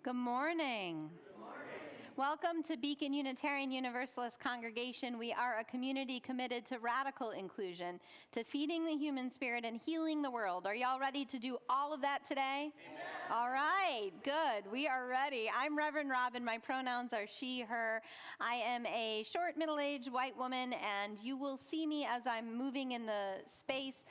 Good morning. Welcome to Beacon Unitarian Universalist Congregation. We are a community committed to radical inclusion, to feeding the human spirit and healing the world. Are y'all ready to do all of that today? Amen. All right, good. We are ready. I'm Reverend Robin. My pronouns are she, her. I am a short, middle-aged white woman, and you will see me as I'm moving in the space,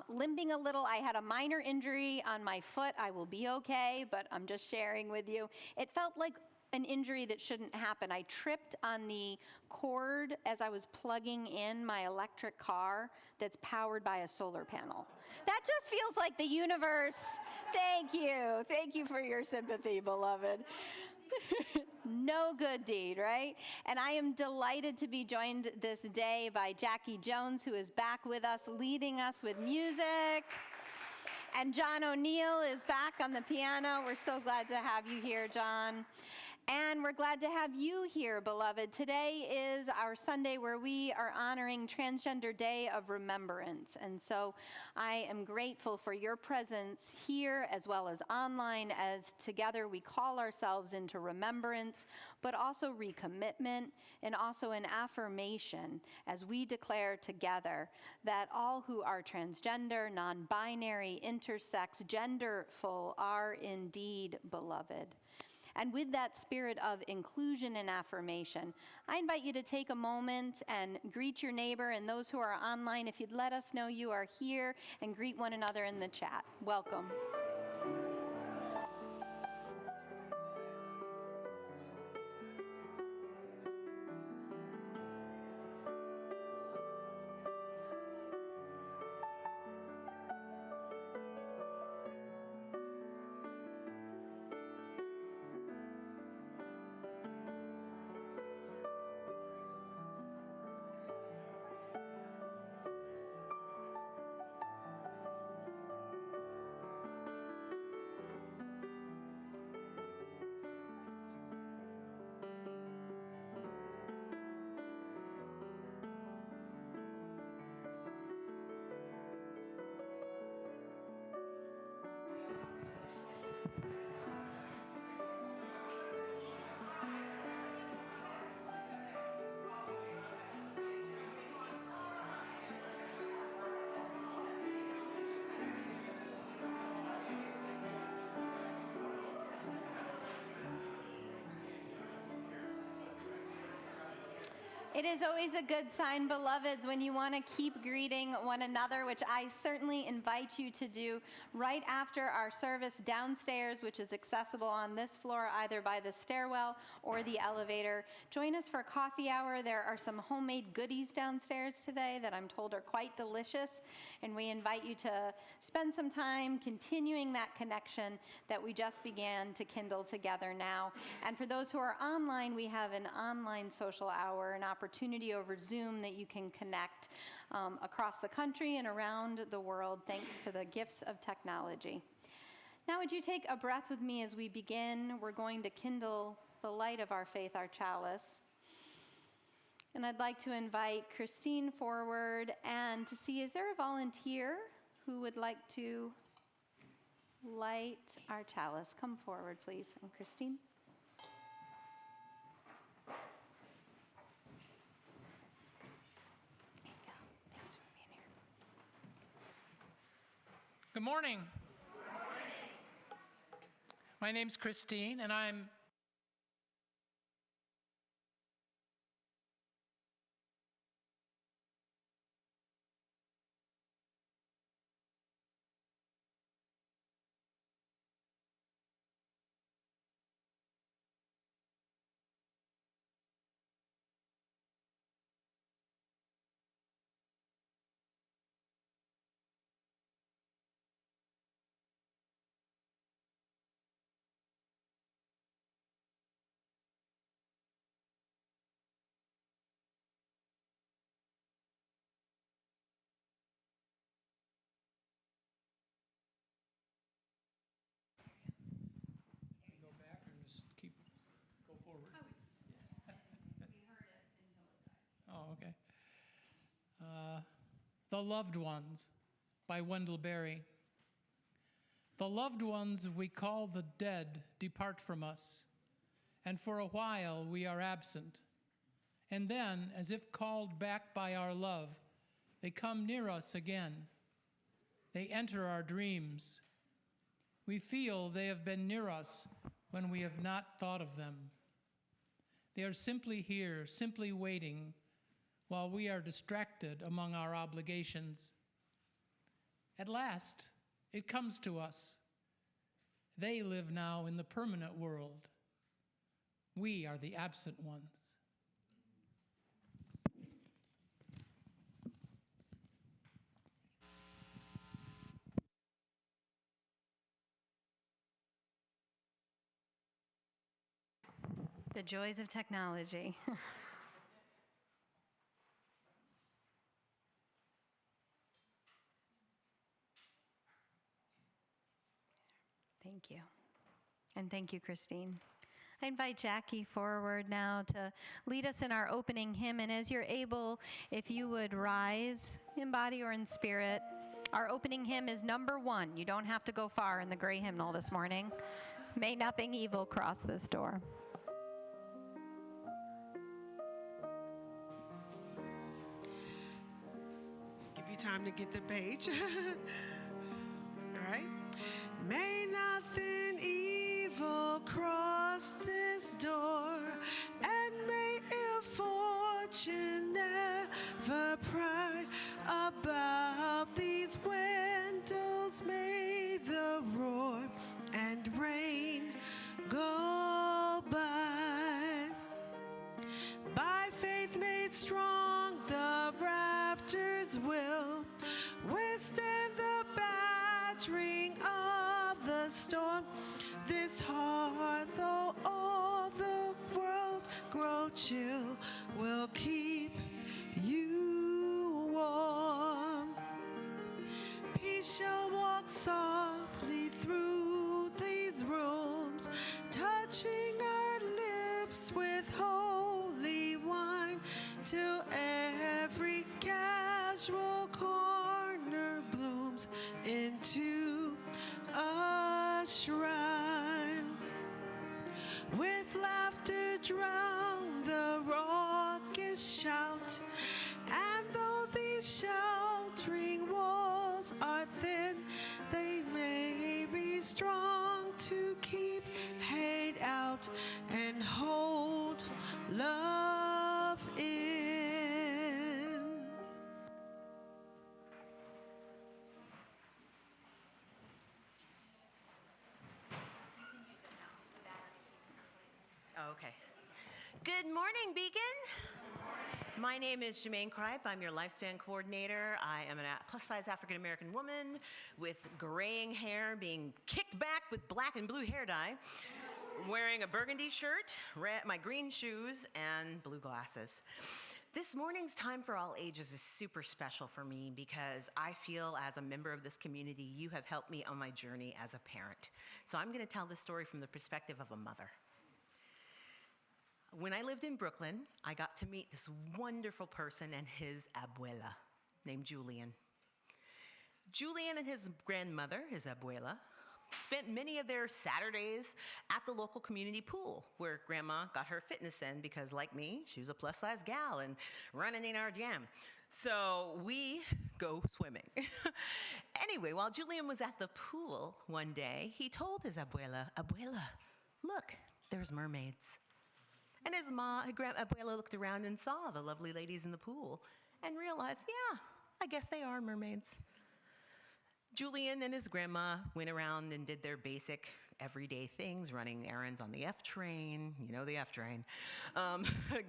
limping a little. I had a minor injury on my foot. I will be okay, but I'm just sharing with you. It felt like an injury that shouldn't happen. I tripped on the cord as I was plugging in my electric car that's powered by a solar panel. That just feels like the universe. Thank you. Thank you for your sympathy, beloved. No good deed, right? And I am delighted to be joined this day by Jackie Jones, who is back with us, leading us with music. And John O'Neill is back on the piano. We're so glad to have you here, John. And we're glad to have you here, beloved. Today is our Sunday where we are honoring Transgender Day of Remembrance. And so I am grateful for your presence here as well as online, as together we call ourselves into remembrance, but also recommitment and also an affirmation as we declare together that all who are transgender, non-binary, intersex, genderful are indeed beloved. And with that spirit of inclusion and affirmation, I invite you to take a moment and greet your neighbor and those who are online. If you'd let us know you are here, and greet one another in the chat. Welcome. It is always a good sign, beloveds, when you want to keep greeting one another, which I certainly invite you to do right after our service downstairs, which is accessible on this floor either by the stairwell or the elevator. Join us for coffee hour. There are some homemade goodies downstairs today that I'm told are quite delicious, and we invite you to spend some time continuing that connection that we just began to kindle together now. And for those who are online, we have an online social hour, an opportunity over Zoom that you can connect across the country and around the world thanks to the gifts of technology. Now would you take a breath with me as we begin? We're going to kindle the light of our faith, our chalice. And I'd like to invite Christine forward and to see, is there a volunteer who would like to light our chalice? Come forward, please. And Christine. Good morning. Good morning. My name's Christine, and I'm go forward. We heard it until it died. Oh, okay. The Loved Ones by Wendell Berry. The loved ones we call the dead depart from us, and for a while we are absent. And then, as if called back by our love, they come near us again. They enter our dreams. We feel they have been near us when we have not thought of them. They are simply here, simply waiting, while we are distracted among our obligations. At last, it comes to us. They live now in the permanent world. We are the absent ones. The joys of technology. Thank you. And thank you, Christine. I invite Jackie forward now to lead us in our opening hymn. And as you're able, if you would rise in body or in spirit. Our opening hymn is number 1. You don't have to go far in the gray hymnal this morning. May nothing evil cross this door. Give you time to get the page. All right. May nothing evil cross this door, and may ill fortune never pry about these windows. May the roar and rain go by. By faith made strong, the rafters will withstand the battering of the storm. This heart, though all the world grow chill, will keep you warm. Peace shall walk softly through these rooms, touching our lips with holy wine, till every casual corner blooms into a shrine. With laughter drown the raucous shout, and though these sheltering walls are thin, they may be strong to keep hate out and hold love in. Oh, okay. Good morning, Beacon. My name is Jermaine Kripe. I'm your lifespan coordinator. I am a plus-size African-American woman with graying hair being kicked back with black and blue hair dye, wearing a burgundy shirt, my green shoes, and blue glasses. This morning's Time for All Ages is super special for me because I feel as a member of this community, you have helped me on my journey as a parent. So I'm going to tell this story from the perspective of a mother. When I lived in Brooklyn, I got to meet this wonderful person and his abuela named Julian. Julian and his grandmother, his abuela, spent many of their Saturdays at the local community pool where grandma got her fitness in because, like me, she was a plus-size gal and running in our jam. So we go swimming. Anyway, while Julian was at the pool one day, he told his abuela, "Abuela, look, there's mermaids." And his abuela looked around and saw the lovely ladies in the pool and realized, yeah, I guess they are mermaids. Julian and his grandma went around and did their basic everyday things, running errands on the F train, you know the F train,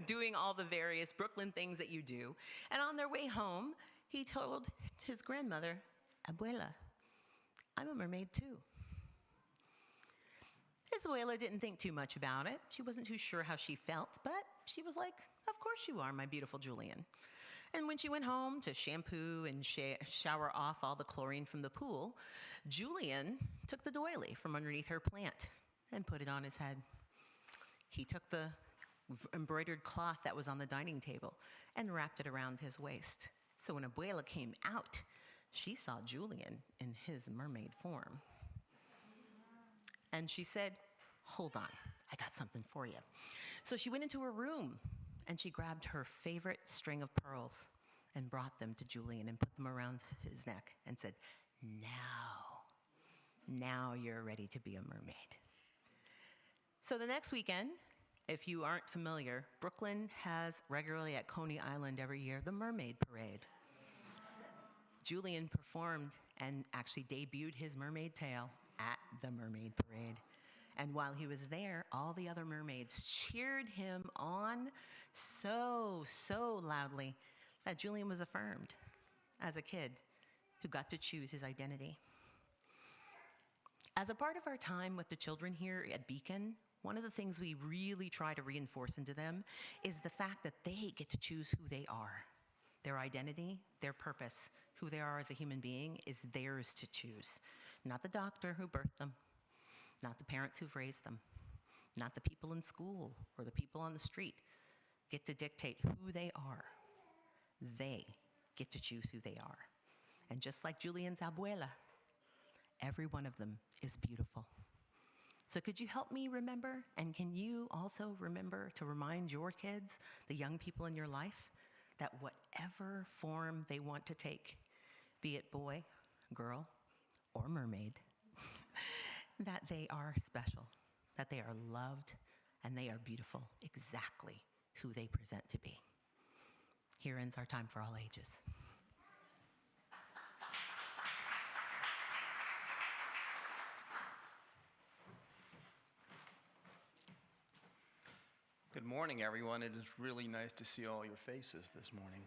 doing all the various Brooklyn things that you do. And on their way home, he told his grandmother, "Abuela, I'm a mermaid too." His abuela didn't think too much about it. She wasn't too sure how she felt, but she was like, "Of course you are, my beautiful Julian." And when she went home to shampoo and shower off all the chlorine from the pool, Julian took the doily from underneath her plant and put it on his head. He took the embroidered cloth that was on the dining table and wrapped it around his waist. So when Abuela came out, she saw Julian in his mermaid form. And she said, "Hold on, I got something for you." So she went into her room and she grabbed her favorite string of pearls and brought them to Julian and put them around his neck and said, now you're ready to be a mermaid. So the next weekend, if you aren't familiar, Brooklyn has regularly at Coney Island every year the Mermaid Parade. Julian performed and actually debuted his mermaid tail at the Mermaid Parade. And while he was there, all the other mermaids cheered him on so loudly that Julian was affirmed as a kid who got to choose his identity. As a part of our time with the children here at Beacon, one of the things we really try to reinforce into them is the fact that they get to choose who they are. Their identity, their purpose, who they are as a human being is theirs to choose. Not the doctor who birthed them, not the parents who've raised them, not the people in school or the people on the street get to dictate who they are. They get to choose who they are. And just like Julian's abuela, every one of them is beautiful. So could you help me remember, and can you also remember to remind your kids, the young people in your life, that whatever form they want to take, be it boy, girl, or mermaid, that they are special, that they are loved, and they are beautiful, exactly who they present to be. Here ends our time for all ages. Good morning, everyone. It is really nice to see all your faces this morning.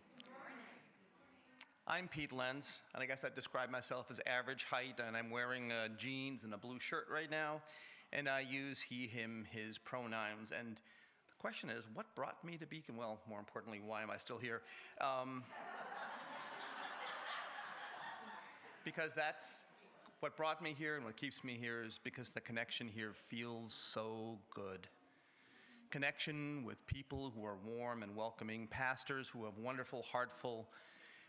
I'm Pete Lenz, and I guess I'd describe myself as average height, and I'm wearing jeans and a blue shirt right now, and I use he, him, his pronouns. And the question is, what brought me to Beacon? Well, more importantly, why am I still here? Because that's what brought me here, and what keeps me here is because the connection here feels so good. Connection with people who are warm and welcoming, pastors who have wonderful, heartful,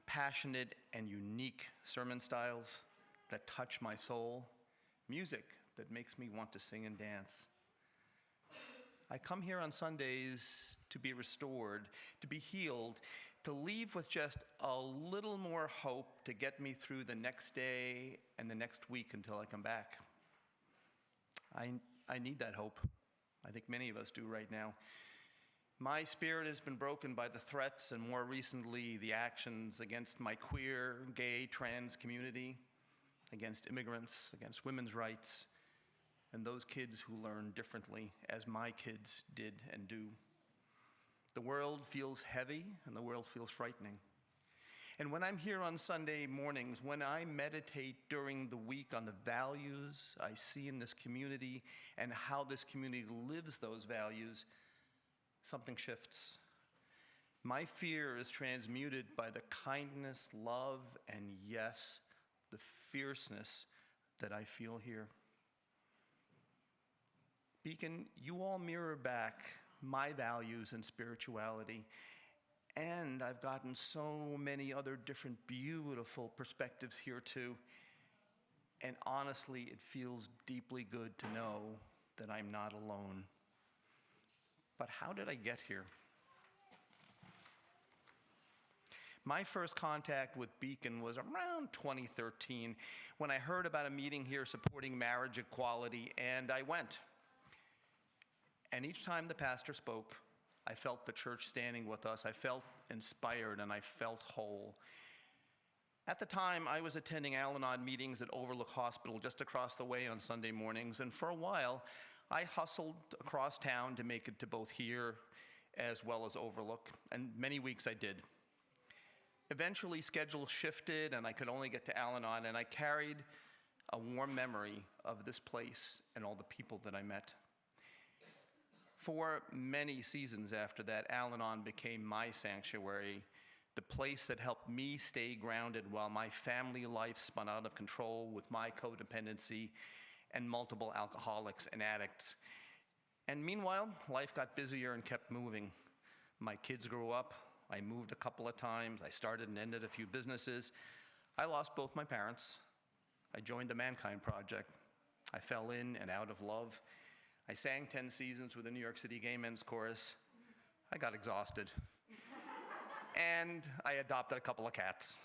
passionate, and unique sermon styles that touch my soul, music that makes me want to sing and dance. I come here on Sundays to be restored, to be healed, to leave with just a little more hope to get me through the next day and the next week until I come back. I need that hope. I think many of us do right now. My spirit has been broken by the threats and more recently the actions against my queer, gay, trans community, against immigrants, against women's rights, and those kids who learn differently as my kids did and do. The world feels heavy and the world feels frightening. And when I'm here on Sunday mornings, when I meditate during the week on the values I see in this community and how this community lives those values, something shifts. My fear is transmuted by the kindness, love, and yes, the fierceness that I feel here. Beacon, you all mirror back my values and spirituality. And I've gotten so many other different beautiful perspectives here too. And honestly, it feels deeply good to know that I'm not alone. But how did I get here? My first contact with Beacon was around 2013 when I heard about a meeting here supporting marriage equality, and I went. And each time the pastor spoke, I felt the church standing with us. I felt inspired and I felt whole. At the time, I was attending Al-Anon meetings at Overlook Hospital just across the way on Sunday mornings, and for a while, I hustled across town to make it to both here as well as Overlook, and many weeks I did. Eventually, schedules shifted and I could only get to Al-Anon, and I carried a warm memory of this place and all the people that I met. For many seasons after that, Al-Anon became my sanctuary, the place that helped me stay grounded while my family life spun out of control with my codependency and multiple alcoholics and addicts. And meanwhile, life got busier and kept moving. My kids grew up. I moved a couple of times. I started and ended a few businesses. I lost both my parents. I joined the Mankind Project. I fell in and out of love. I sang 10 seasons with the New York City Gay Men's Chorus. I got exhausted. And I adopted a couple of cats.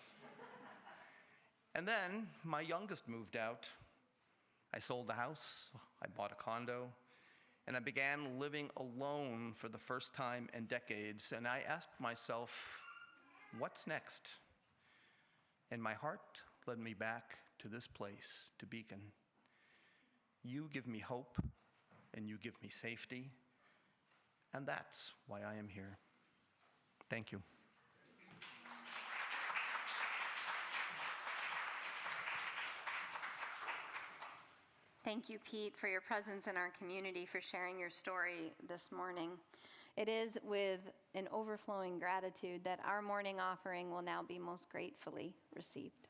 And then my youngest moved out. I sold the house, I bought a condo, and I began living alone for the first time in decades. And I asked myself, what's next? And my heart led me back to this place, to Beacon. You give me hope, and you give me safety, and that's why I am here. Thank you. Thank you, Pete, for your presence in our community, for sharing your story this morning. It is with an overflowing gratitude that our morning offering will now be most gratefully received.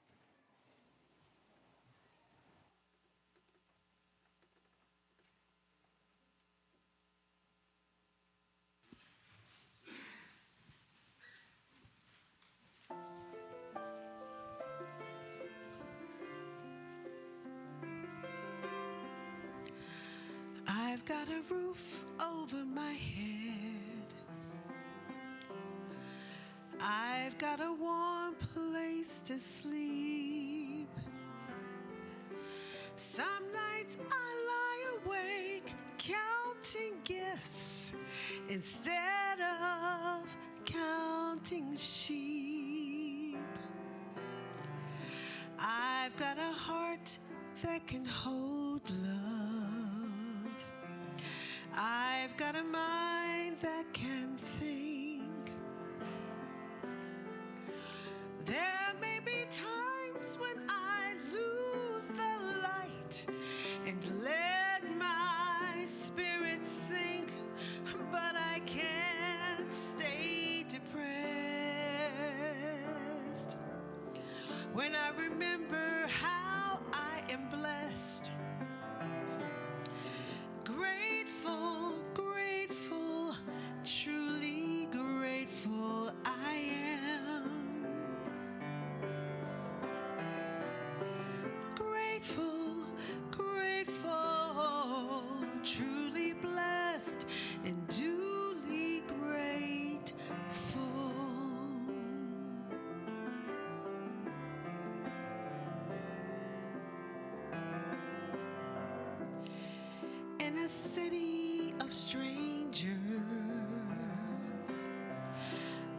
I've got a roof over my head. I've got a warm place to sleep. Some nights I lie awake counting gifts instead of counting sheep. I've got a heart that can hold love. I've got a mind that can think. There may be times when I lose the light and let my spirit sink, but I can't stay depressed. When I remember how I am blessed, grateful, grateful, truly grateful I am. Grateful, grateful, truly blessed and duly grateful. In a city of strangers,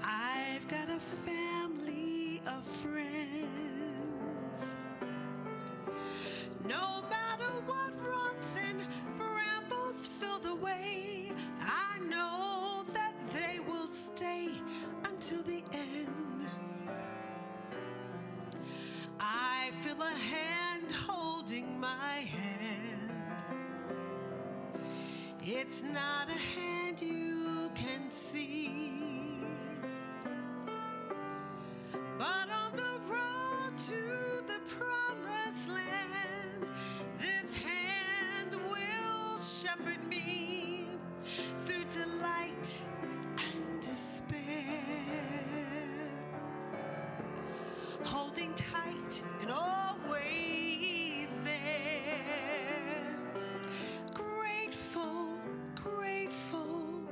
I've got a family of friends. No matter what rocks and brambles fill the way, I know that they will stay until the end. I feel a hand holding my hand. It's not a hand you can see, but on the road to the promised land, this hand will shepherd me through delight and despair, holding tight and always there. Grateful, grateful,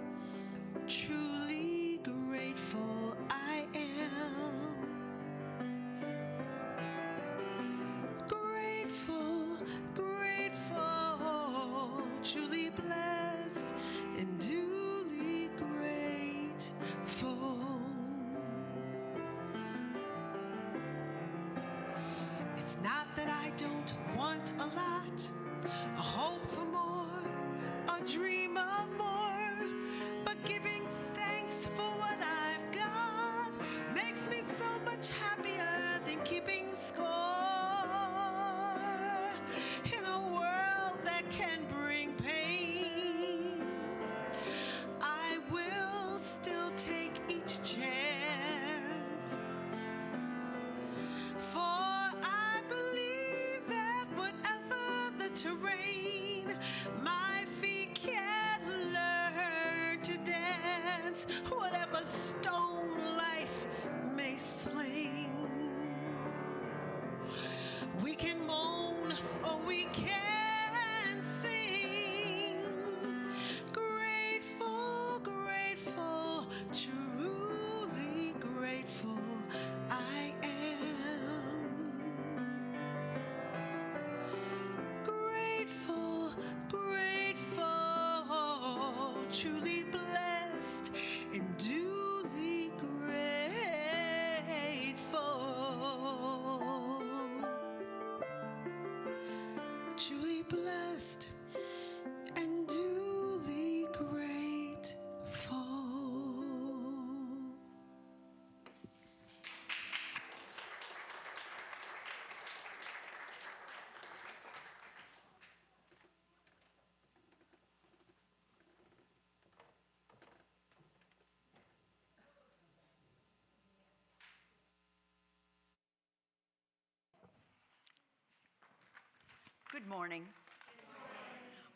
Good morning.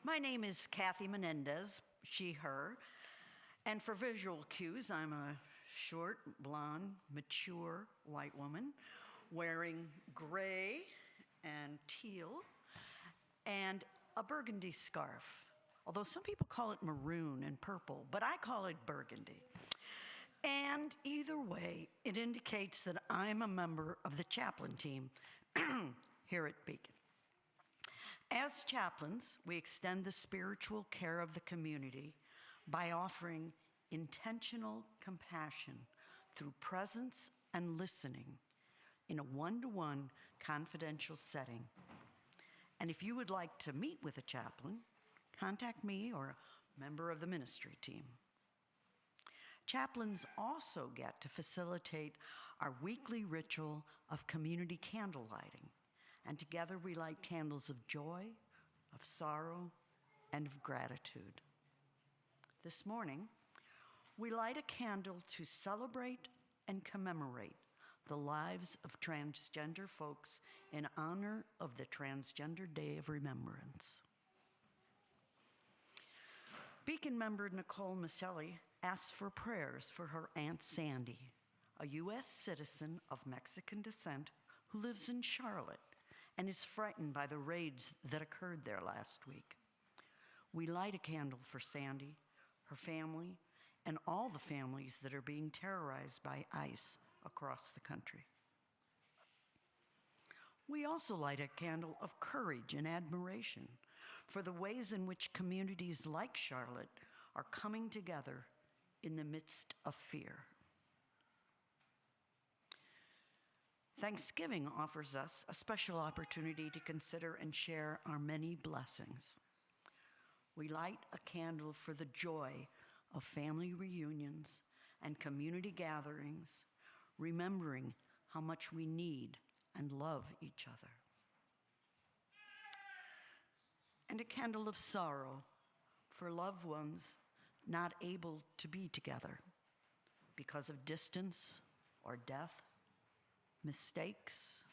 My name is Kathy Menendez, she, her, and for visual cues, I'm a short, blonde, mature white woman wearing gray and teal and a burgundy scarf. Although some people call it maroon and purple, but I call it burgundy. And either way, it indicates that I'm a member of the chaplain team here at Beacon. As chaplains, we extend the spiritual care of the community by offering intentional compassion through presence and listening in a one-to-one confidential setting. And if you would like to meet with a chaplain, contact me or a member of the ministry team. Chaplains also get to facilitate our weekly ritual of community candle lighting. And together we light candles of joy, of sorrow, and of gratitude. This morning, we light a candle to celebrate and commemorate the lives of transgender folks in honor of the Transgender Day of Remembrance. Beacon member Nicole Maselli asked for prayers for her Aunt Sandy, a U.S. citizen of Mexican descent who lives in Charlotte and is frightened by the raids that occurred there last week. We light a candle for Sandy, her family, and all the families that are being terrorized by ICE across the country. We also light a candle of courage and admiration for the ways in which communities like Charlotte are coming together in the midst of fear. Thanksgiving offers us a special opportunity to consider and share our many blessings. We light a candle for the joy of family reunions and community gatherings, remembering how much we need and love each other. And a candle of sorrow for loved ones not able to be together because of distance or death, mistakes,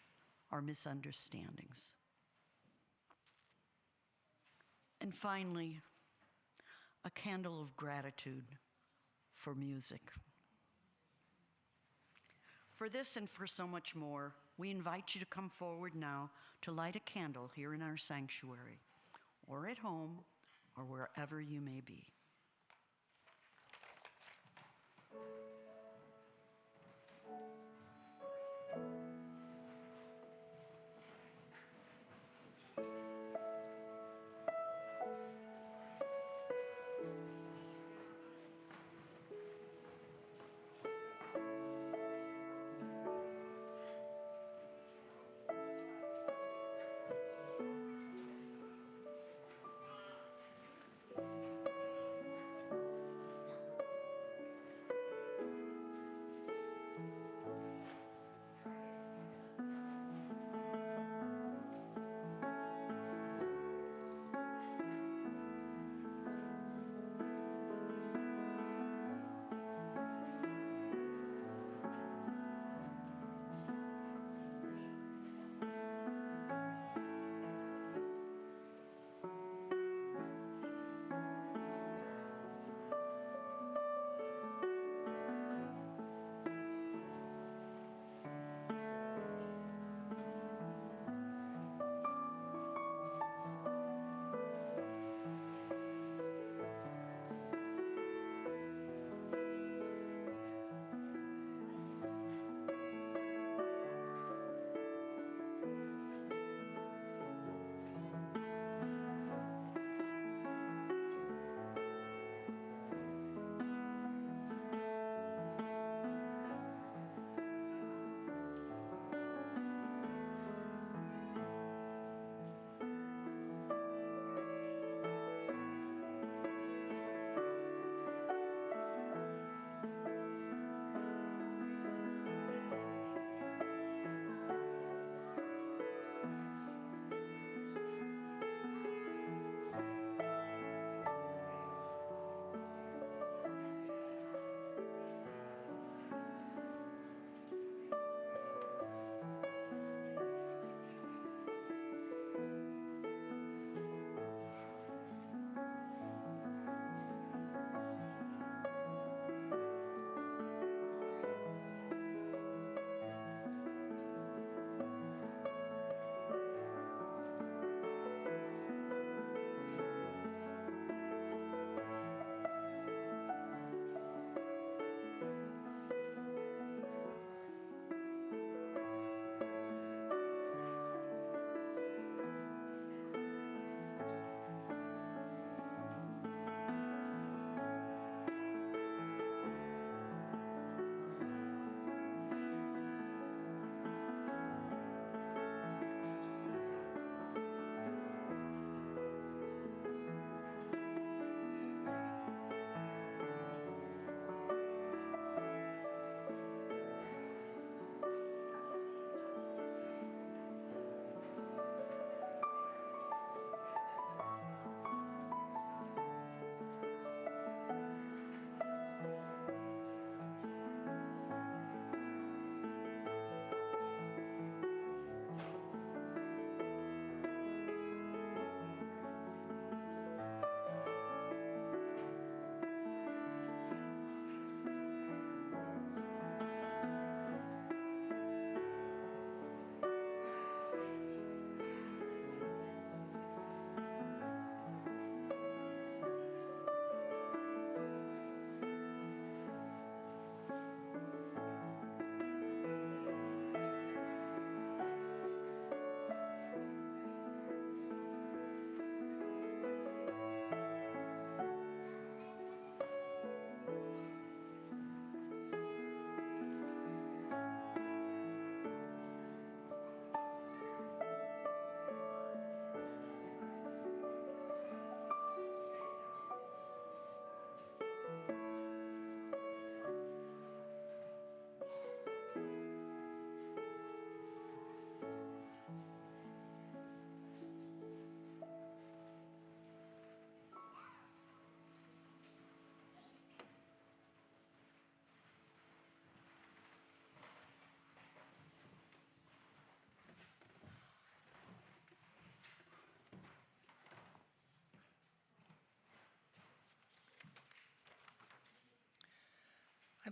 or misunderstandings. And finally, a candle of gratitude for music. For this and for so much more, we invite you to come forward now to light a candle here in our sanctuary, or at home, or wherever you may be.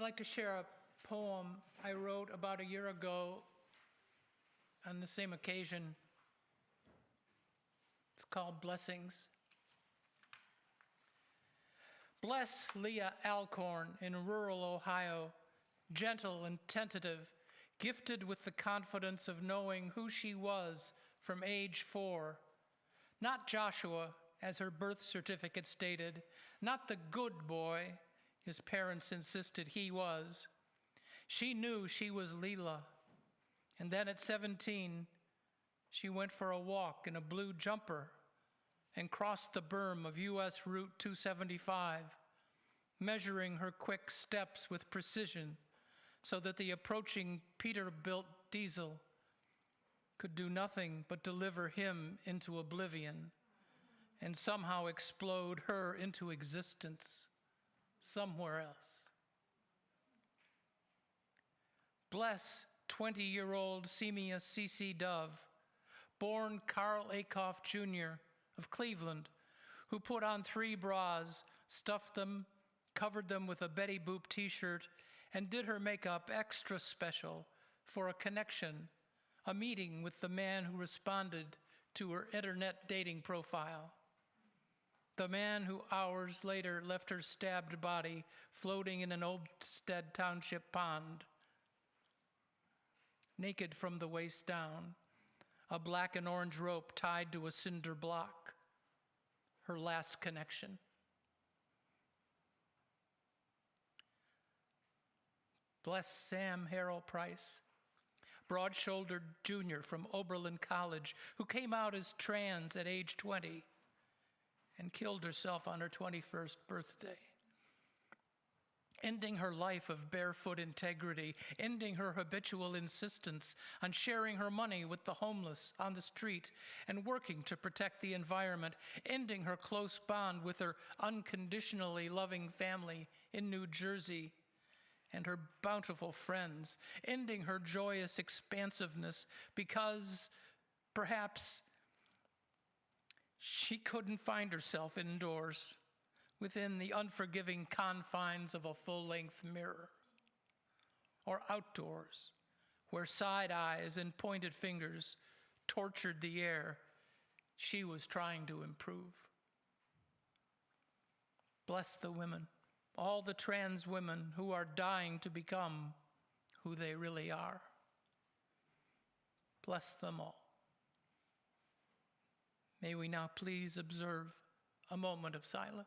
like to share a poem I wrote about a year ago on the same occasion. It's called Blessings. Bless Leah Alcorn in rural Ohio, gentle and tentative, gifted with the confidence of knowing who she was from age 4. Not Joshua, as her birth certificate stated, not the good boy his parents insisted he was. She knew she was Leela, and then at 17, she went for a walk in a blue jumper and crossed the berm of U.S. Route 275, measuring her quick steps with precision so that the approaching Peterbilt diesel could do nothing but deliver him into oblivion and somehow explode her into existence somewhere else. Bless 20-year-old Semia C.C. Dove, born Carl Akoff Jr. of Cleveland, who put on 3 bras, stuffed them, covered them with a Betty Boop t-shirt, and did her makeup extra special for a connection, a meeting with the man who responded to her internet dating profile. The man who hours later left her stabbed body floating in an Olmsted Township pond, naked from the waist down, a black and orange rope tied to a cinder block, her last connection. Bless Sam Harrell Price, broad-shouldered junior from Oberlin College, who came out as trans at age 20 and killed herself on her 21st birthday, ending her life of barefoot integrity, ending her habitual insistence on sharing her money with the homeless on the street and working to protect the environment, ending her close bond with her unconditionally loving family in New Jersey and her bountiful friends, ending her joyous expansiveness because perhaps she couldn't find herself indoors within the unforgiving confines of a full-length mirror, or outdoors where side eyes and pointed fingers tortured the air she was trying to improve. Bless the women, all the trans women who are dying to become who they really are. Bless them all. May we now please observe a moment of silence.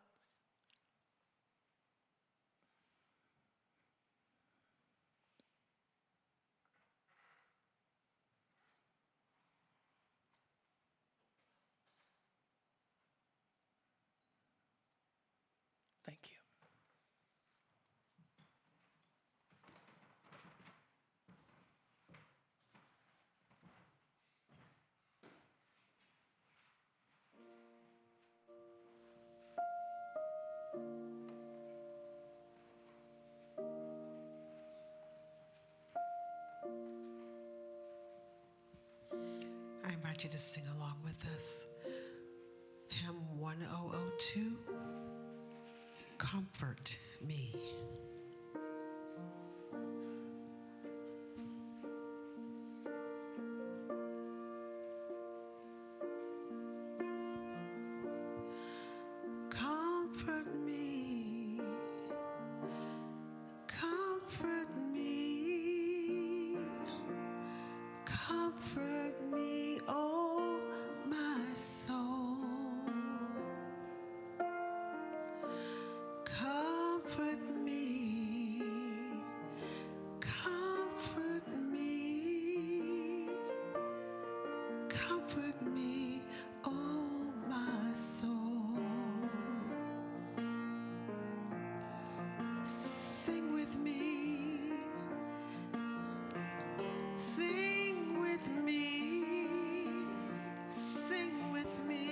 Thank you. I invite you to sing along with us. Hymn 1002, Comfort Me. Comfort me, comfort me, comfort me, oh my soul. Comfort me, comfort me, comfort me, oh my soul. Sing with me, sing with me, sing with me.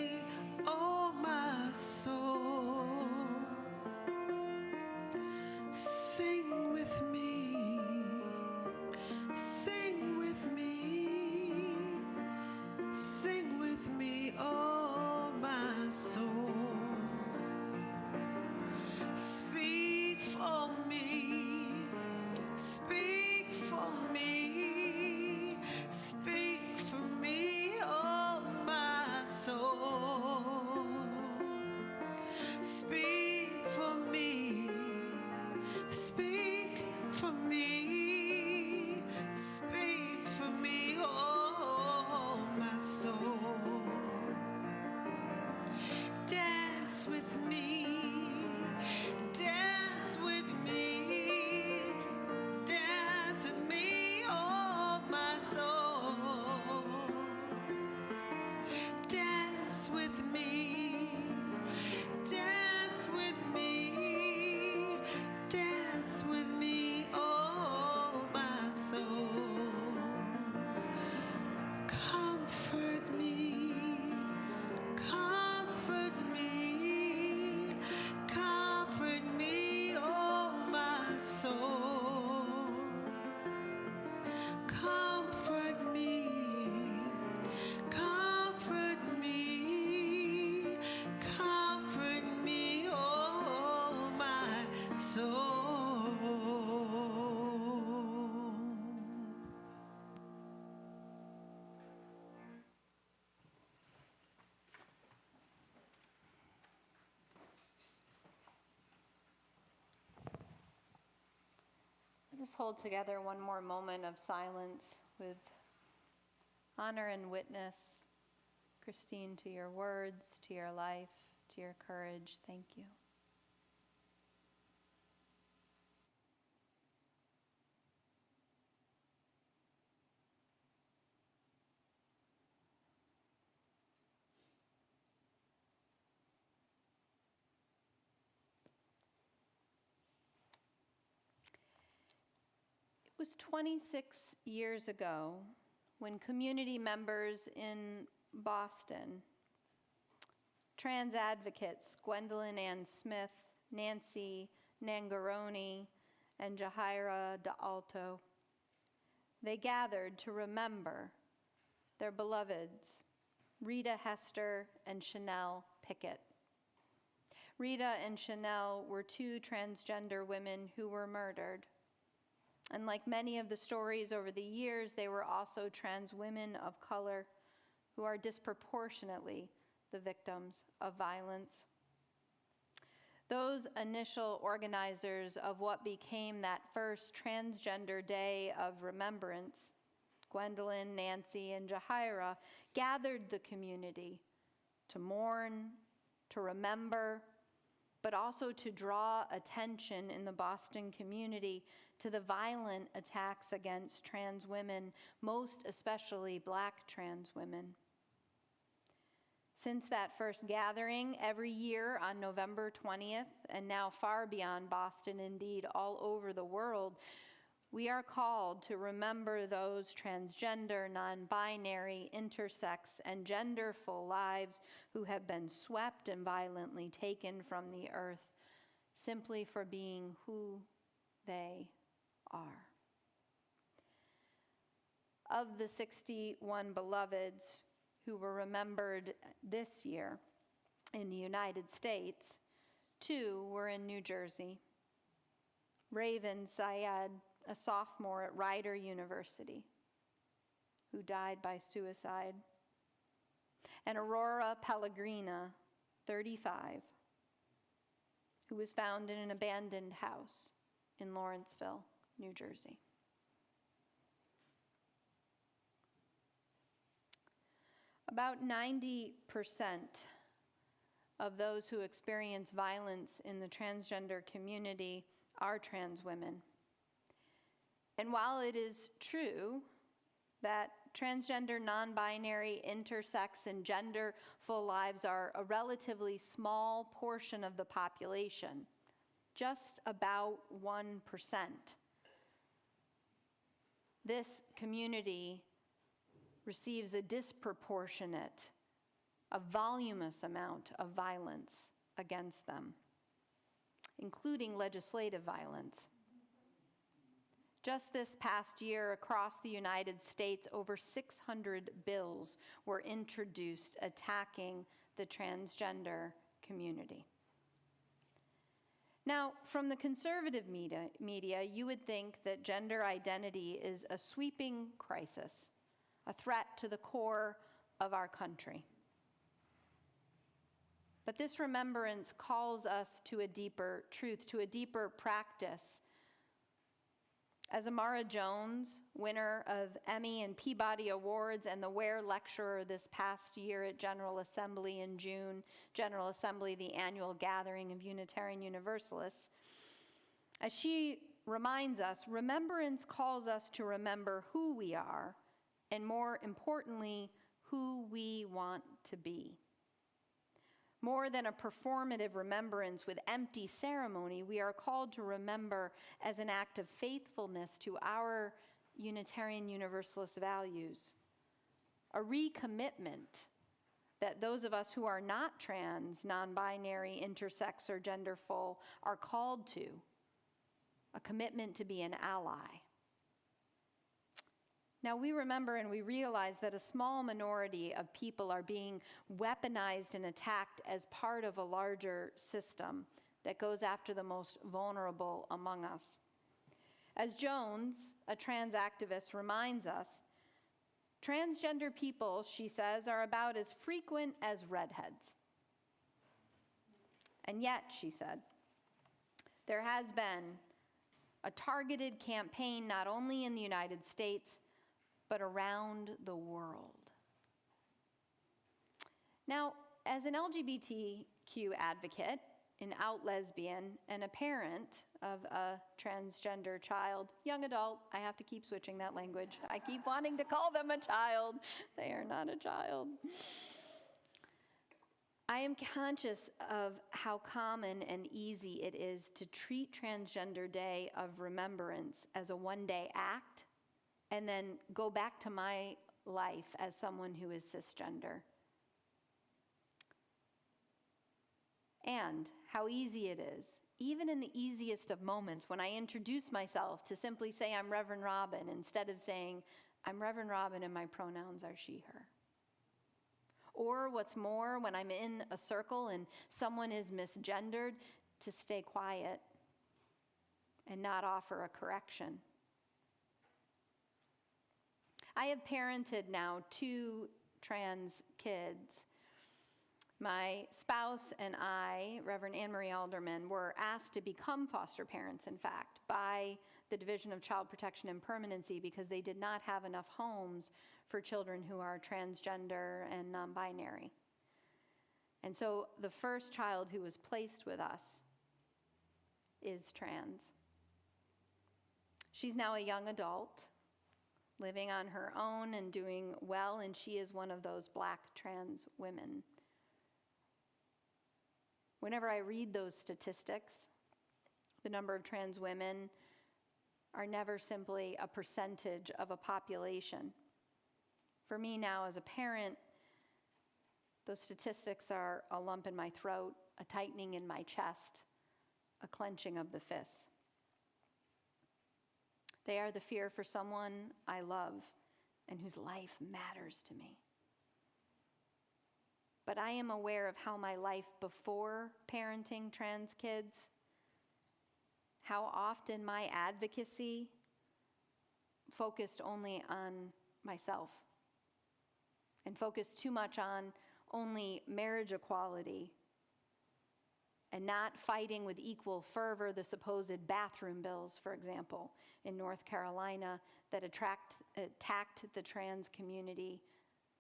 comfort me, comfort me, comfort me, oh my soul. Let us hold together one more moment of silence with honor and witness. Christine, to your words, to your life, to your courage, thank you. It was 26 years ago when community members in Boston, trans advocates Gwendolyn Ann Smith, Nancy Nangaroni, and Jahaira D'Alto, they gathered to remember their beloveds, Rita Hester and Chanel Pickett. Rita and Chanel were two transgender women who were murdered. And like many of the stories over the years, they were also trans women of color who are disproportionately the victims of violence. Those initial organizers of what became that first Transgender Day of Remembrance, Gwendolyn, Nancy, and Jahaira, gathered the community to mourn, to remember, but also to draw attention in the Boston community to the violent attacks against trans women, most especially Black trans women. Since that first gathering, every year on November 20th, and now far beyond Boston, indeed all over the world, we are called to remember those transgender, non-binary, intersex, and genderful lives who have been swept and violently taken from the earth simply for being who they are. Of the 61 beloveds who were remembered this year in the United States, 2 were in New Jersey. Raven Syed, a sophomore at Rider University, who died by suicide, and Aurora Pellegrina, 35, who was found in an abandoned house in Lawrenceville, New Jersey. About 90% of those who experience violence in the transgender community are trans women. And while it is true that transgender, non-binary, intersex, and genderful lives are a relatively small portion of the population, just about 1%, this community receives a disproportionate, a voluminous amount of violence against them, including legislative violence. Just this past year, across the United States, over 600 bills were introduced attacking the transgender community. Now, from the conservative media, you would think that gender identity is a sweeping crisis, a threat to the core of our country. But this remembrance calls us to a deeper truth, to a deeper practice. As Amara Jones, winner of Emmy and Peabody Awards and the Ware Lecturer this past year at General Assembly in June, General Assembly, the annual gathering of Unitarian Universalists, as she reminds us, remembrance calls us to remember who we are, and more importantly, who we want to be. More than a performative remembrance with empty ceremony, we are called to remember as an act of faithfulness to our Unitarian Universalist values, a recommitment that those of us who are not trans, non-binary, intersex, or genderful are called to, a commitment to be an ally. Now, we remember and we realize that a small minority of people are being weaponized and attacked as part of a larger system that goes after the most vulnerable among us. As Jones, a trans activist, reminds us, transgender people, she says, are about as frequent as redheads. And yet, she said, there has been a targeted campaign not only in the United States, but around the world. Now, as an LGBTQ advocate, an out lesbian, and a parent of a transgender child, young adult, I have to keep switching that language. I keep wanting to call them a child. They are not a child. I am conscious of how common and easy it is to treat Transgender Day of Remembrance as a one-day act and then go back to my life as someone who is cisgender. And how easy it is, even in the easiest of moments, when I introduce myself, to simply say I'm Reverend Robin instead of saying I'm Reverend Robin and my pronouns are she, her. Or what's more, when I'm in a circle and someone is misgendered, to stay quiet and not offer a correction. I have parented now 2 trans kids. My spouse and I, Reverend Anne Marie Alderman, were asked to become foster parents, in fact, by the Division of Child Protection and Permanency because they did not have enough homes for children who are transgender and non-binary. And so the first child who was placed with us is trans. She's now a young adult, living on her own and doing well, and she is one of those Black trans women. Whenever I read those statistics, the number of trans women are never simply a percentage of a population. For me now as a parent, those statistics are a lump in my throat, a tightening in my chest, a clenching of the fists. They are the fear for someone I love and whose life matters to me. But I am aware of how my life before parenting trans kids, how often my advocacy focused only on myself and focused too much on only marriage equality and not fighting with equal fervor the supposed bathroom bills, for example, in North Carolina that attacked the trans community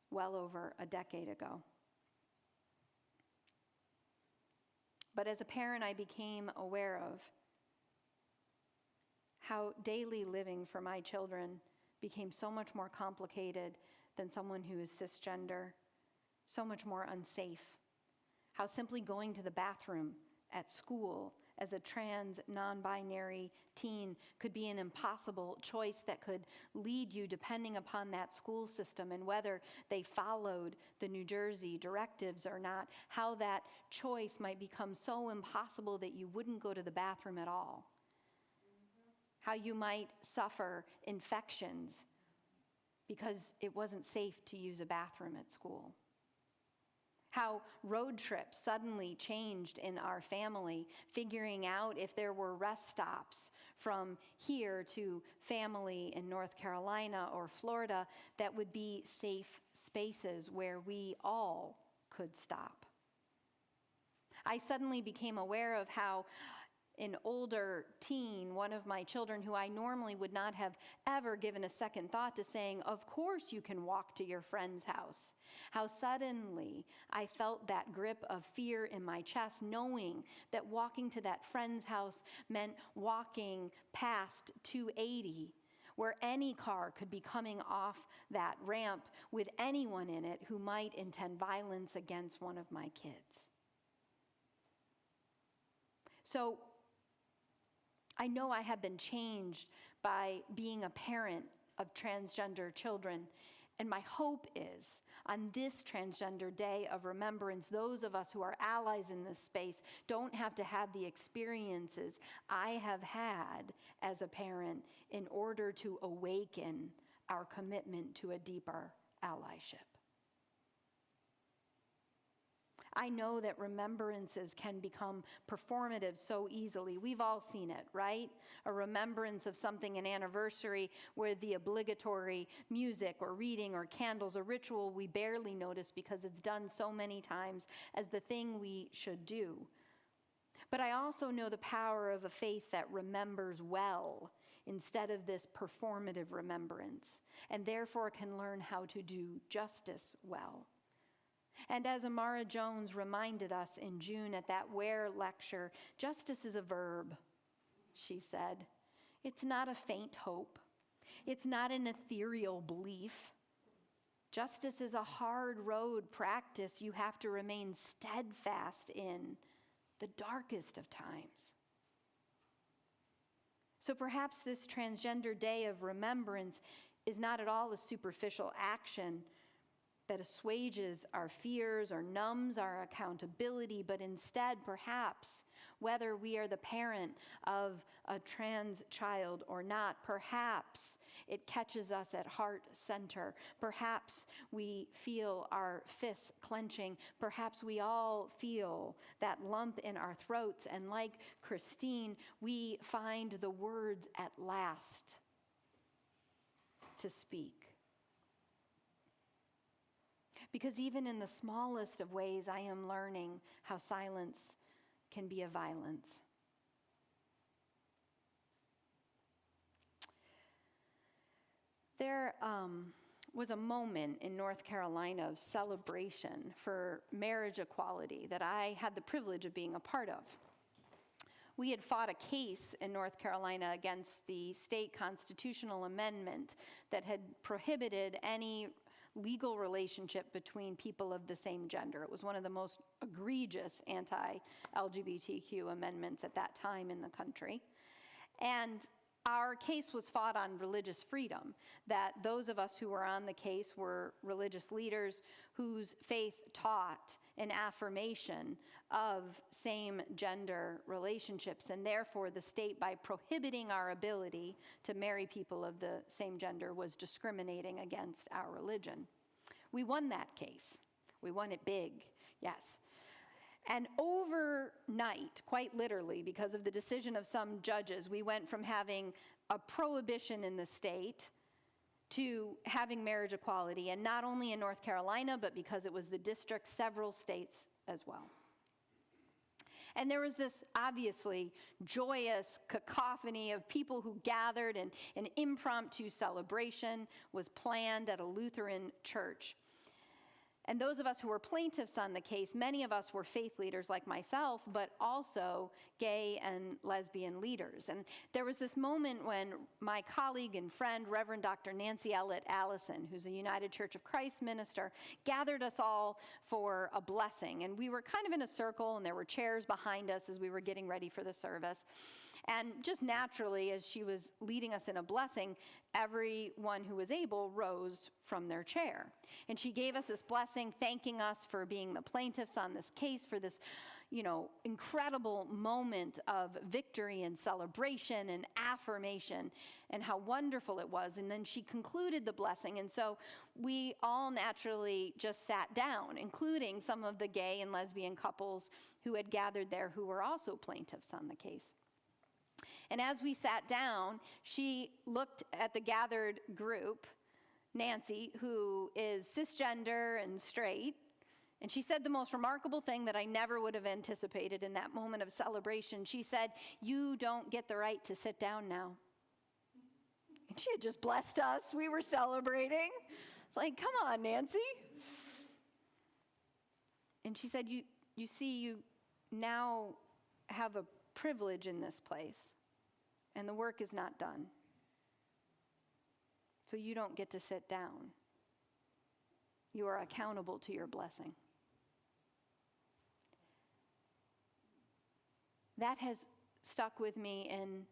well over a decade ago. But as a parent, I became aware of how daily living for my children became so much more complicated than someone who is cisgender, so much more unsafe. How simply going to the bathroom at school as a trans, non-binary teen could be an impossible choice that could lead you, depending upon that school system and whether they followed the New Jersey directives or not, how that choice might become so impossible that you wouldn't go to the bathroom at all. How you might suffer infections because it wasn't safe to use a bathroom at school. How road trips suddenly changed in our family, figuring out if there were rest stops from here to family in North Carolina or Florida that would be safe spaces where we all could stop. I suddenly became aware of how an older teen, one of my children who I normally would not have ever given a second thought to saying, of course you can walk to your friend's house. How suddenly I felt that grip of fear in my chest, knowing that walking to that friend's house meant walking past 280, where any car could be coming off that ramp with anyone in it who might intend violence against one of my kids. So I know I have been changed by being a parent of transgender children, and my hope is on this Transgender Day of Remembrance, those of us who are allies in this space don't have to have the experiences I have had as a parent in order to awaken our commitment to a deeper allyship. I know that remembrances can become performative so easily. We've all seen it, right? A remembrance of something, an anniversary, where the obligatory music or reading or candles, a ritual we barely notice because it's done so many times as the thing we should do. But I also know the power of a faith that remembers well instead of this performative remembrance, and therefore can learn how to do justice well. And as Amara Jones reminded us in June at that Where lecture, justice is a verb, she said. It's not a faint hope. It's not an ethereal belief. Justice is a hard road practice you have to remain steadfast in the darkest of times. So perhaps this Transgender Day of Remembrance is not at all a superficial action that assuages our fears or numbs our accountability, but instead, perhaps, whether we are the parent of a trans child or not, perhaps it catches us at heart center. Perhaps we feel our fists clenching. Perhaps we all feel that lump in our throats, and like Christine, we find the words at last to speak. Because even in the smallest of ways, I am learning how silence can be a violence. There was a moment in North Carolina of celebration for marriage equality that I had the privilege of being a part of. We had fought a case in North Carolina against the state constitutional amendment that had prohibited any legal relationship between people of the same gender. It was one of the most egregious anti-LGBTQ amendments at that time in the country. And our case was fought on religious freedom, that those of us who were on the case were religious leaders whose faith taught an affirmation of same-gender relationships, and therefore the state, by prohibiting our ability to marry people of the same gender, was discriminating against our religion. We won that case. We won it big, yes. And overnight, quite literally, because of the decision of some judges, we went from having a prohibition in the state to having marriage equality, and not only in North Carolina, but because it was the district, several states as well. And there was this obviously joyous cacophony of people who gathered, and an impromptu celebration was planned at a Lutheran church. And those of us who were plaintiffs on the case, many of us were faith leaders like myself, but also gay and lesbian leaders. And there was this moment when my colleague and friend, Reverend Dr. Nancy Ellett Allison, who's a United Church of Christ minister, gathered us all for a blessing. And we were kind of in a circle, and there were chairs behind us as we were getting ready for the service. And just naturally, as she was leading us in a blessing, everyone who was able rose from their chair. And she gave us this blessing, thanking us for being the plaintiffs on this case, for this, incredible moment of victory and celebration and affirmation, and how wonderful it was. And then she concluded the blessing. And so we all naturally just sat down, including some of the gay and lesbian couples who had gathered there who were also plaintiffs on the case. And as we sat down, she looked at the gathered group, Nancy, who is cisgender and straight, and she said the most remarkable thing that I never would have anticipated in that moment of celebration. She said, "You don't get the right to sit down now." And she had just blessed us. We were celebrating. It's like, come on, Nancy. And she said, you see, you now have a privilege in this place, and the work is not done. So you don't get to sit down. You are accountable to your blessing. That has stuck with me in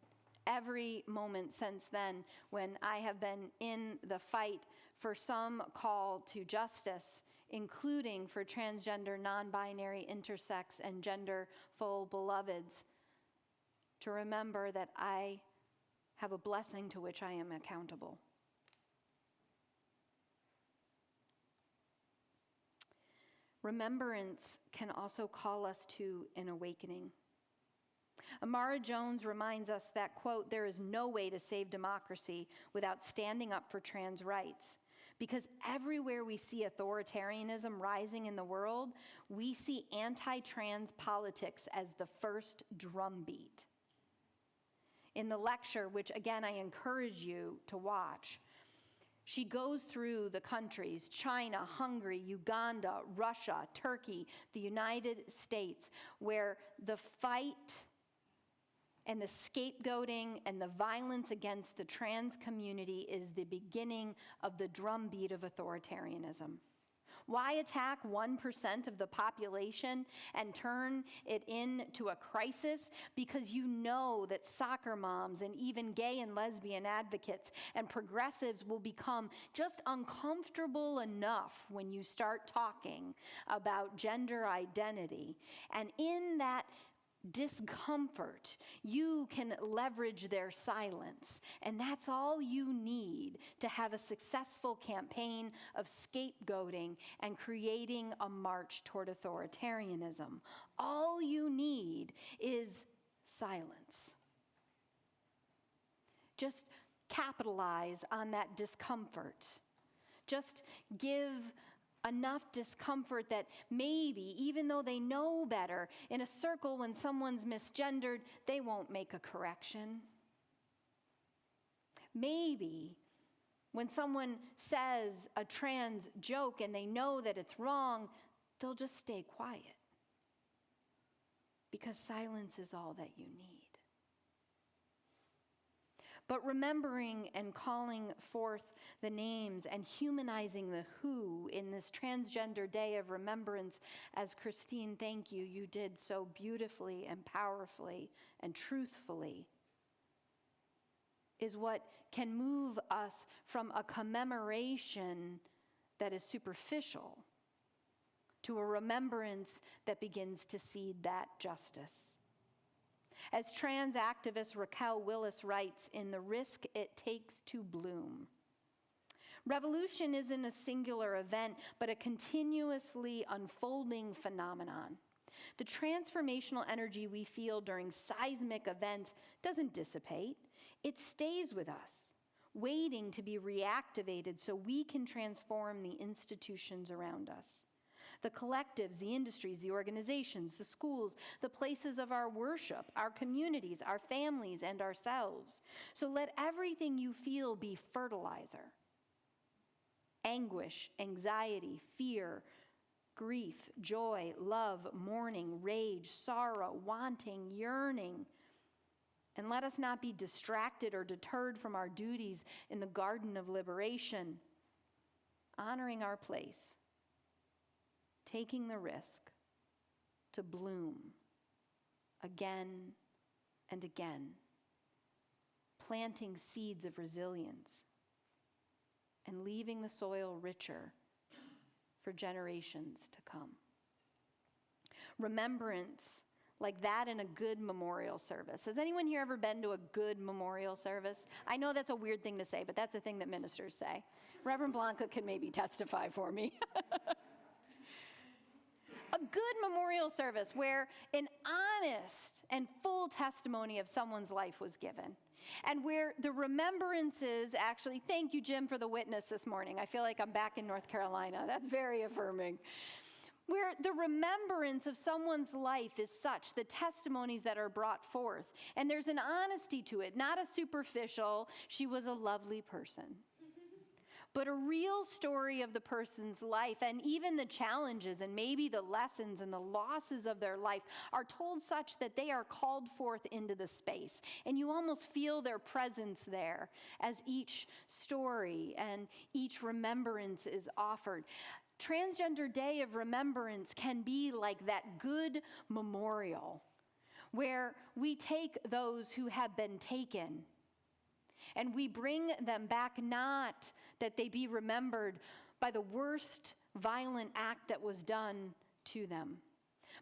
every moment since then, when I have been in the fight for some call to justice, including for transgender, non-binary, intersex, and gender-full beloveds, to remember that I have a blessing to which I am accountable. remembrance can also call us to an awakening. Amara Jones reminds us that, quote, there is no way to save democracy without standing up for trans rights. Because everywhere we see authoritarianism rising in the world, we see anti-trans politics as the first drumbeat. In the lecture, which again I encourage you to watch, she goes through the countries, China, Hungary, Uganda, Russia, Turkey, the United States, where the fight and the scapegoating and the violence against the trans community is the beginning of the drumbeat of authoritarianism. Why attack 1% of the population and turn it into a crisis? Because you know that soccer moms and even gay and lesbian advocates and progressives will become just uncomfortable enough when you start talking about gender identity. And in that discomfort, you can leverage their silence. And that's all you need to have a successful campaign of scapegoating and creating a march toward authoritarianism. All you need is silence. Just capitalize on that discomfort. Just give enough discomfort that maybe, even though they know better, in a circle when someone's misgendered, they won't make a correction. Maybe when someone says a trans joke and they know that it's wrong, they'll just stay quiet. Because silence is all that you need. But remembering and calling forth the names and humanizing the who in this Transgender Day of Remembrance, as Christine, thank you, you did so beautifully and powerfully and truthfully, is what can move us from a commemoration that is superficial to a remembrance that begins to seed that justice. As trans activist Raquel Willis writes in The Risk It Takes to Bloom, revolution isn't a singular event, but a continuously unfolding phenomenon. The transformational energy we feel during seismic events doesn't dissipate. It stays with us, waiting to be reactivated so we can transform the institutions around us. The collectives, the industries, the organizations, the schools, the places of our worship, our communities, our families, and ourselves. So let everything you feel be fertilizer. Anguish, anxiety, fear, grief, joy, love, mourning, rage, sorrow, wanting, yearning. And let us not be distracted or deterred from our duties in the garden of liberation, honoring our place, taking the risk to bloom again and again, planting seeds of resilience and leaving the soil richer for generations to come. Remembrance like that in a good memorial service. Has anyone here ever been to a good memorial service? I know that's a weird thing to say, but that's a thing that ministers say. Reverend Blanca could maybe testify for me. A good memorial service where an honest and full testimony of someone's life was given. And where the remembrances actually, thank you, Jim, for the witness this morning. I feel like I'm back in North Carolina. That's very affirming. Where the remembrance of someone's life is such, the testimonies that are brought forth, and there's an honesty to it, not a superficial, she was a lovely person, but a real story of the person's life, and even the challenges and maybe the lessons and the losses of their life are told such that they are called forth into the space. And you almost feel their presence there as each story and each remembrance is offered. Transgender Day of Remembrance can be like that good memorial where we take those who have been taken and we bring them back, not that they be remembered by the worst violent act that was done to them,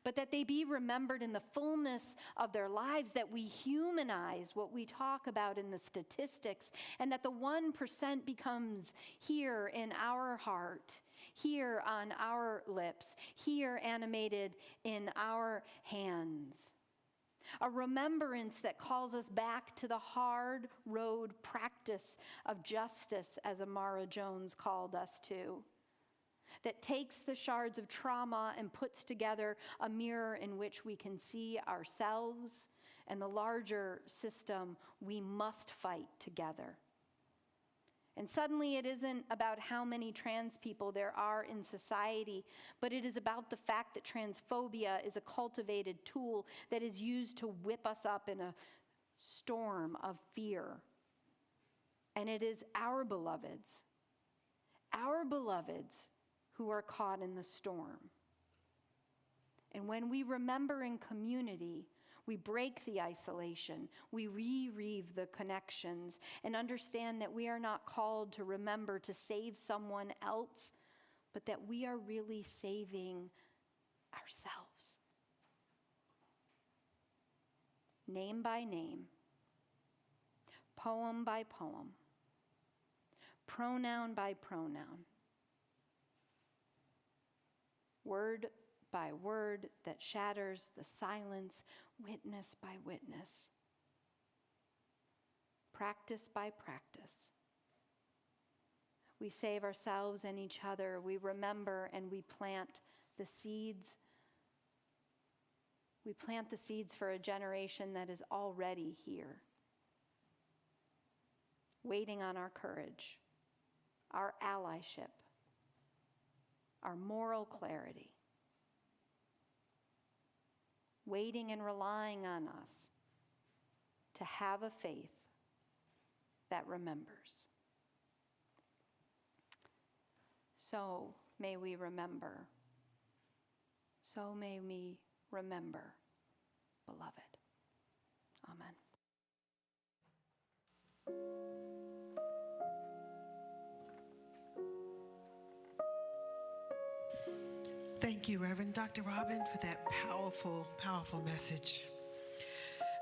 but that they be remembered in the fullness of their lives, that we humanize what we talk about in the statistics, and that the 1% becomes here in our heart here on our lips, here animated in our hands. A remembrance that calls us back to the hard road practice of justice, as Amara Jones called us to, that takes the shards of trauma and puts together a mirror in which we can see ourselves and the larger system we must fight together. And suddenly it isn't about how many trans people there are in society, but it is about the fact that transphobia is a cultivated tool that is used to whip us up in a storm of fear. And it is our beloveds who are caught in the storm. And when we remember in community, we break the isolation, we reweave the connections, and understand that we are not called to remember to save someone else, but that we are really saving ourselves. Name by name, poem by poem, pronoun by pronoun, word by word that shatters the silence, witness by witness, practice by practice. We save ourselves and each other. We remember and we plant the seeds. We plant the seeds for a generation that is already here, waiting on our courage, our allyship, our moral clarity, waiting and relying on us to have a faith that remembers. So may we remember. So may we remember, beloved. Amen. Thank you, Reverend Dr. Robin, for that powerful, powerful message.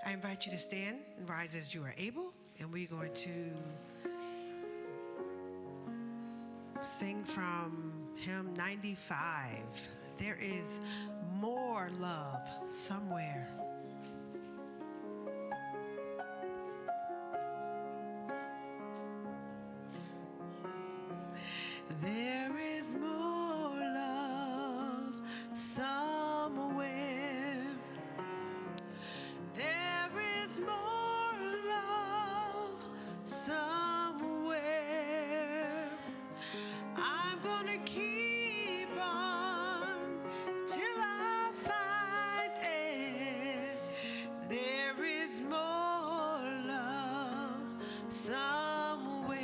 I invite you to stand and rise as you are able, and we're going to sing from hymn 95. There is more love somewhere. There is more love somewhere. There is more love somewhere. I'm gonna keep on till I find it. There is more love somewhere.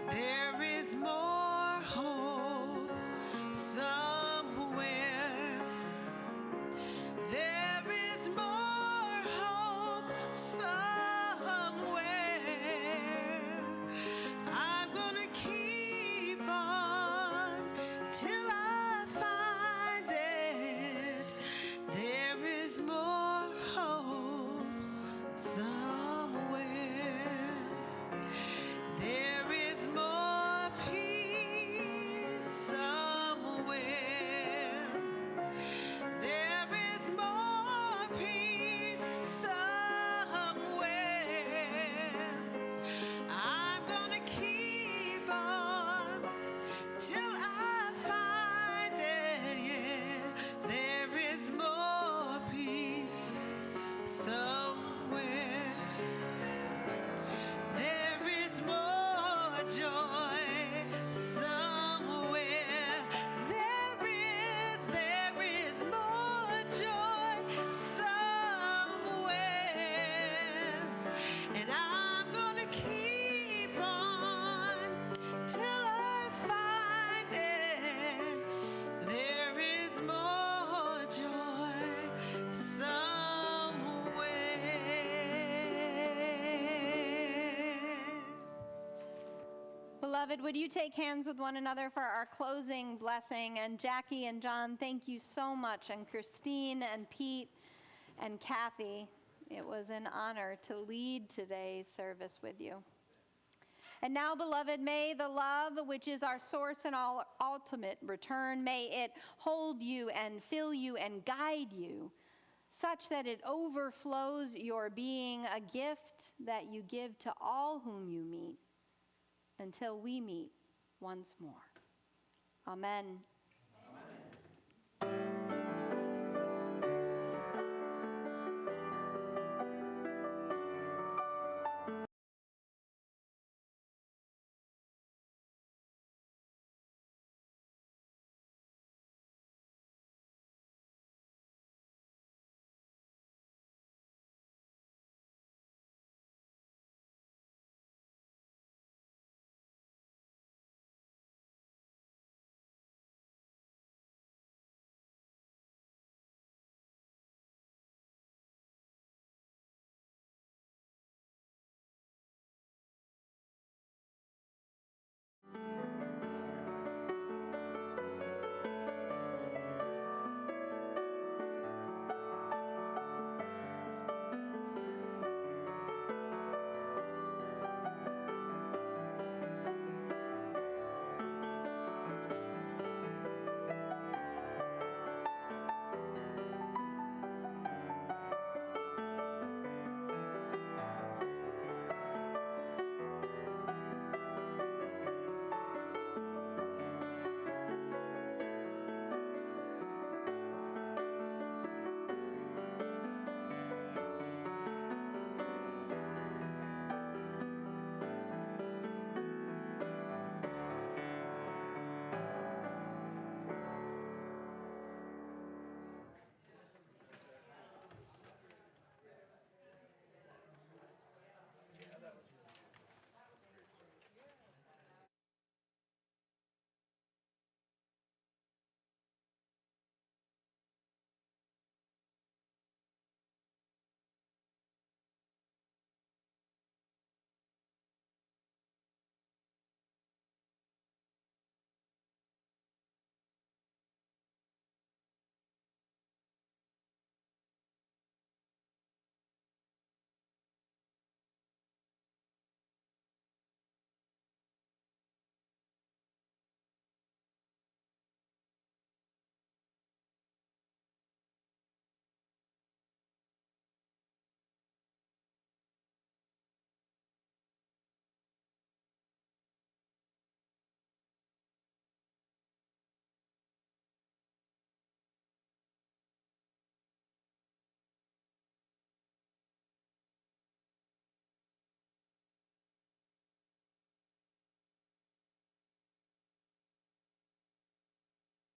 There is more hope somewhere. There is more hope somewhere. I'm gonna keep on till I find it. There is more hope somewhere. There is more peace somewhere. There is more peace somewhere. I'm gonna keep on till I find it. Yeah, there is more peace somewhere. There is more joy somewhere. There is more joy somewhere. And I'm gonna keep on till I find it. There is more joy somewhere. Beloved, would you take hands with one another for our closing blessing? And Jackie and John, thank you so much. And Christine and Pete and Kathy, it was an honor to lead today's service with you. And now, beloved, may the love which is our source and all ultimate return, may it hold you and fill you and guide you, such that it overflows your being, a gift that you give to all whom you meet, until we meet once more. Amen.